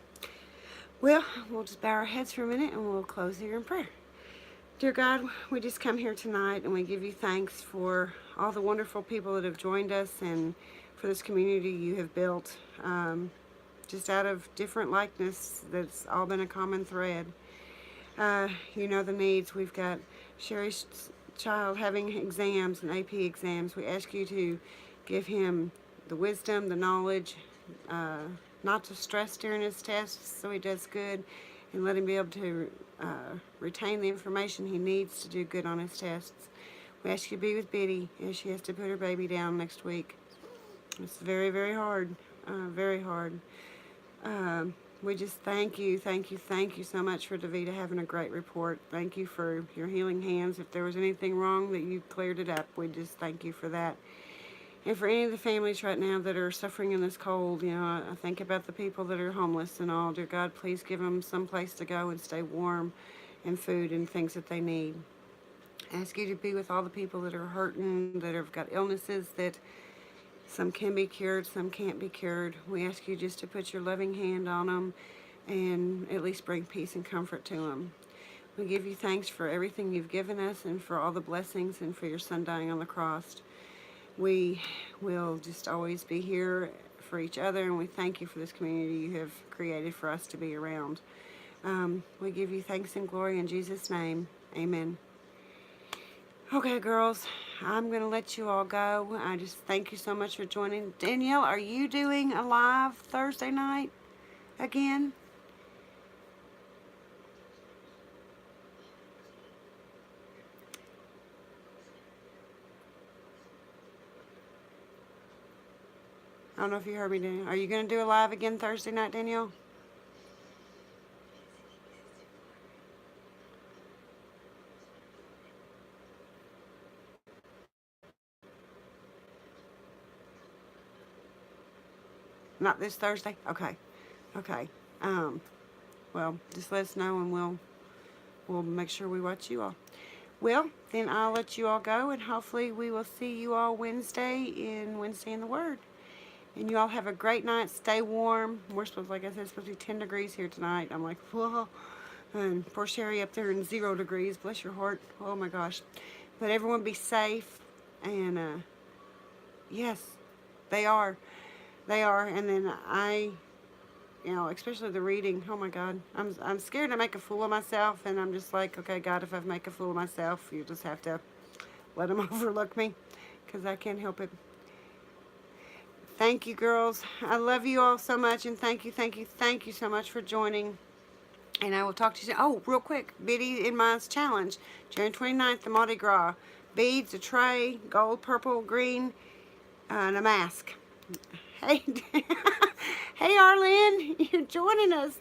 Well, we'll just bow our heads for a minute and we'll close here in prayer. Dear God, we just come here tonight and we give you thanks for all the wonderful people that have joined us and for this community you have built, just out of different likeness that's all been a common thread. You know the needs. We've got Sherry's child having exams and AP exams. We ask you to give him the wisdom, the knowledge, not to stress during his tests so he does good, and let him be able to retain the information he needs to do good on his tests. We ask you to be with Biddy as she has to put her baby down next week. It's very, very hard, very hard. We just thank you so much for Davita having a great report. Thank you for your healing hands. If there was anything wrong, that you cleared it up. We just thank you for that. And for any of the families right now that are suffering in this cold, you know, I think about the people that are homeless and all. Dear God, please give them some place to go and stay warm, and food and things that they need. I ask you to be with all the people that are hurting, that have got illnesses that some can be cured, some can't be cured. We ask you just to put your loving hand on them and at least bring peace and comfort to them. We give you thanks for everything you've given us and for all the blessings and for your son dying on the cross. We will just always be here for each other, and we thank you for this community you have created for us to be around. We give you thanks and glory in Jesus' name. Amen. Okay, girls, I'm going to let you all go. I just thank you so much for joining. Danielle, are you doing a live Thursday night again? I don't know if you heard me, Danielle. Are you going to do a live again Thursday night, Danielle? Not this Thursday? Okay. Okay. Well, just let us know and we'll make sure we watch you all. Well, then I'll let you all go, and hopefully we will see you all Wednesday in the Word. And you all have a great night. Stay warm. We're supposed, like I said, it's supposed to be 10 degrees here tonight. I'm like, whoa. And poor Sherry up there in 0 degrees. Bless your heart. Oh my gosh. But everyone be safe. And yes, they are. They are. And then you know, especially the reading. Oh my God. I'm scared to make a fool of myself. And I'm just like, okay, God, if I make a fool of myself, you just have to let them overlook me, because I can't help it. Thank you, girls. I love you all so much, and thank you so much for joining. And I will talk to you soon. Oh, real quick, Biddy in my challenge, January 29th, the Mardi Gras. Beads, a tray, gold, purple, green, and a mask. Hey, hey, Arlene, you're joining us.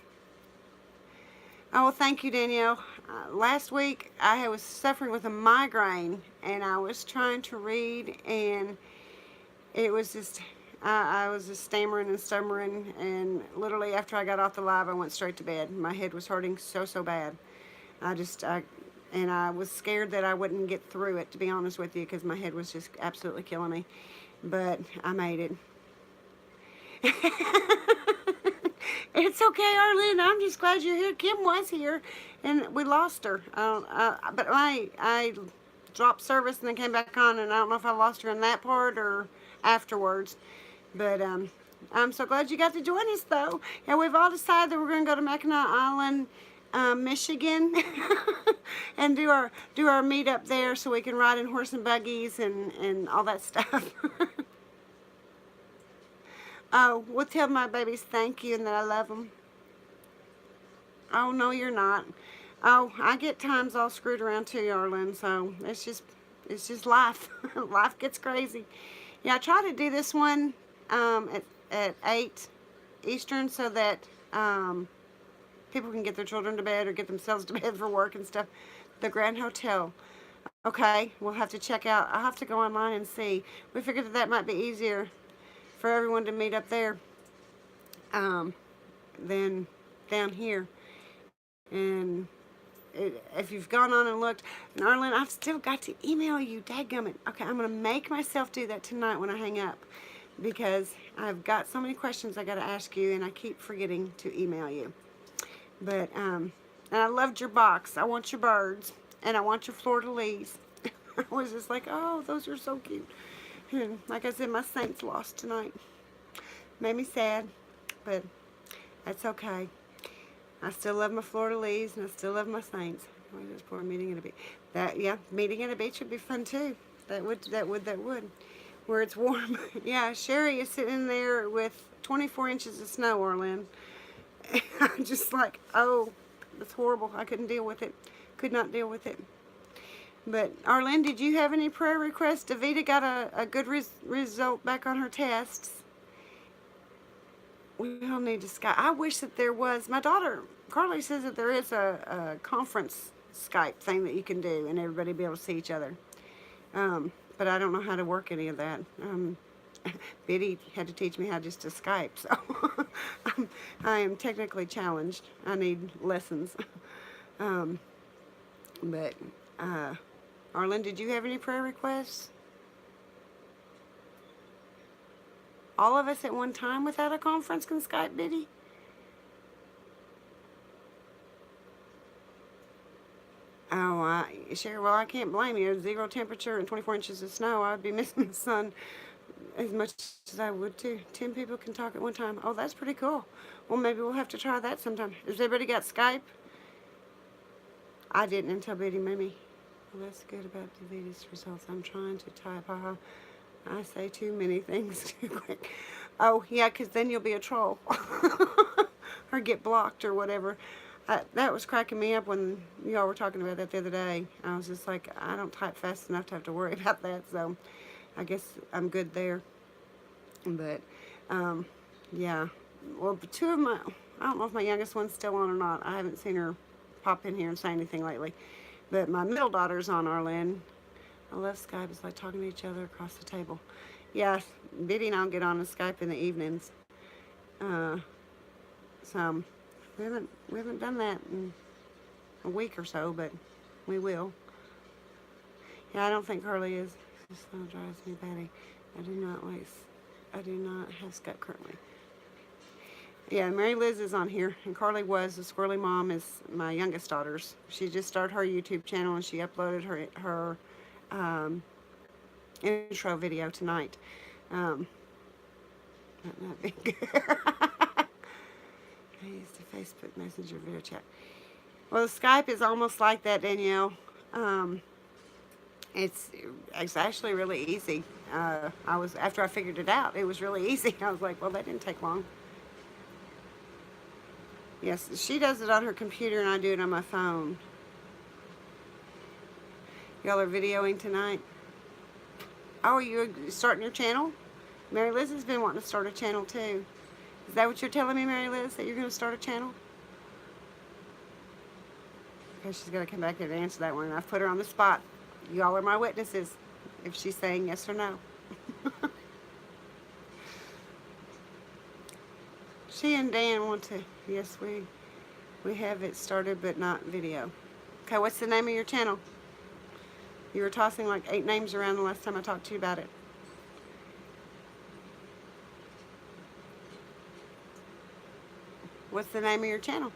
Oh, well, thank you, Danielle. Last week, I was suffering with a migraine, and I was trying to read, and it was just... I was just stammering and stummering, and literally after I got off the live, I went straight to bed. My head was hurting so bad. And I was scared that I wouldn't get through it, to be honest with you, because my head was just absolutely killing me. But I made it. It's okay, Arlene. I'm just glad you're here. Kim was here, and we lost her. But I dropped service and then came back on, and I don't know if I lost her in that part or afterwards. But I'm so glad you got to join us, though. And we've all decided that we're going to go to Mackinac Island, Michigan, and do our meetup there, so we can ride in horse and buggies and all that stuff. Oh, we'll tell my babies thank you and that I love them. Oh, no, you're not. Oh, I get times all screwed around too, Arlen. So it's just life. Life gets crazy. Yeah, I try to do this one at 8 Eastern, so that people can get their children to bed or get themselves to bed for work and stuff. The Grand Hotel. Okay, we'll have to check out. I'll have to go online and see. We figured that might be easier for everyone to meet up there than down here. And if you've gone on and looked, and Arlen, I've still got to email you, dadgummit. Okay, I'm going to make myself do that tonight when I hang up, because I've got so many questions I got to ask you, and I keep forgetting to email you. But, and I loved your box. I want your birds, and I want your fleur-de-lis. I was just like, oh, those are so cute. And like I said, my Saints lost tonight. Made me sad, but that's okay. I still love my fleur-de-lis, and I still love my Saints. Oh, just poor meeting at a beach. Yeah, meeting at a beach would be fun too. That would. Where it's warm. Yeah, Sherry is sitting there with 24 inches of snow, Orlin. I'm just like, oh, that's horrible. I couldn't deal with it. Could not deal with it. But, Arlen, did you have any prayer requests? Davita got a good result back on her tests. We all need to Skype. I wish that there was. My daughter, Carly, says that there is a conference Skype thing that you can do and everybody be able to see each other. But I don't know how to work any of that. Biddy had to teach me how just to Skype, so I am technically challenged. I need lessons. But, Arlen, did you have any prayer requests? All of us at one time without a conference can Skype, Biddy? Oh, sure. Well, I can't blame you. 0 temperature and 24 inches of snow. I'd be missing the sun as much as I would too. 10 people can talk at one time. Oh, that's pretty cool. Well, maybe we'll have to try that sometime. Has everybody got Skype? I didn't until Biddy made me. Well, that's good about Davita's results. I'm trying to type. I say too many things too quick. Oh, yeah, because then you'll be a troll. Or get blocked or whatever. That was cracking me up when y'all were talking about that the other day. I was just like, I don't type fast enough to have to worry about that, so I guess I'm good there. But, yeah. Well, two of my, I don't know if my youngest one's still on or not. I haven't seen her pop in here and say anything lately. But my middle daughter's on, Arlen. I love Skype. It's like talking to each other across the table. Yeah, Biddy and I'll get on a Skype in the evenings. So we haven't done that in a week or so, but we will. Yeah, I don't think Carly is. This snow drives me batty. I do not have Skype currently. Yeah, Mary Liz is on here, and Carly was. The Squirrely Mom is my youngest daughter's. She just started her YouTube channel, and she uploaded her intro video tonight. Not big. I used the Facebook Messenger video chat. Well, the Skype is almost like that, Danielle. It's actually really easy. After I figured it out, it was really easy. I was like, well, that didn't take long. Yes, she does it on her computer, and I do it on my phone. Y'all are videoing tonight? Oh, are you starting your channel? Mary Liz has been wanting to start a channel too. Is that what you're telling me, Mary Liz, that you're going to start a channel? Okay, she's got to come back here to answer that one. I've put her on the spot. Y'all are my witnesses if she's saying yes or no. She and Dan want to. Yes, we have it started, but not video. Okay, what's the name of your channel? You were tossing like 8 names around the last time I talked to you about it. What's the name of your channel?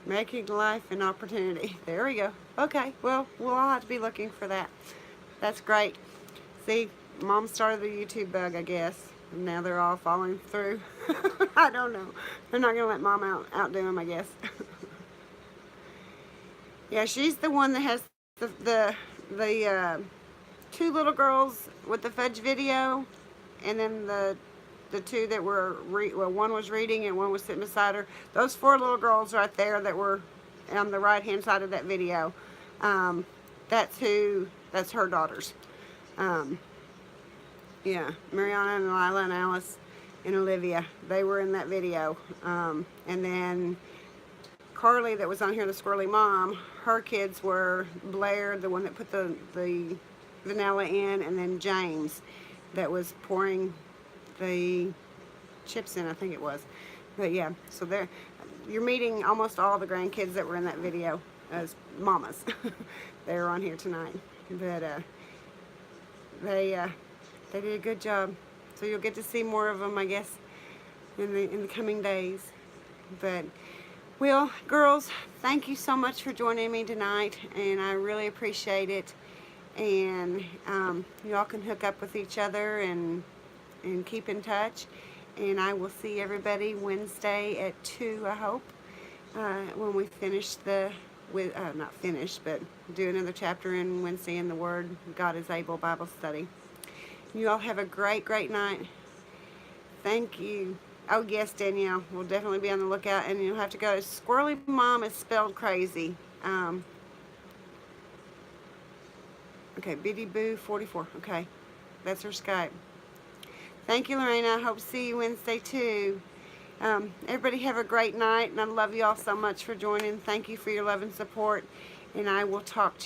Making life an opportunity. There we go. Okay, well, we'll all have to be looking for that. That's great. See, Mom started the YouTube bug, I guess. And now they're all following through. I don't know. They're not going to let Mom outdo them, I guess. Yeah, she's the one that has the 2 little girls with the fudge video, and then the 2 that were, one was reading and one was sitting beside her. Those 4 little girls right there that were on the right-hand side of that video, that's her daughters. Yeah, Mariana and Lila and Alice and Olivia, they were in that video. And then Carly that was on here, the Squirrely Mom, her kids were Blair, the one that put the vanilla in, and then James that was pouring the chips in, I think it was. But yeah, so you're meeting almost all the grandkids that were in that video as mamas. They're on here tonight. But they did a good job. So you'll get to see more of them, I guess, in the coming days. But, well, girls, thank you so much for joining me tonight, and I really appreciate it. And y'all can hook up with each other and keep in touch. And I will see everybody Wednesday at 2, I hope, when we finish not finish, but do another chapter in Wednesday in the Word, God is Able Bible study. You all have a great, great night. Thank you. Oh, yes, Danielle. We'll definitely be on the lookout, and you'll have to go. Squirrely Mom is spelled crazy. Okay, Biddy Boo 44. Okay, that's her Skype. Thank you, Lorena. I hope to see you Wednesday, too. Everybody have a great night, and I love you all so much for joining. Thank you for your love and support, and I will talk to you.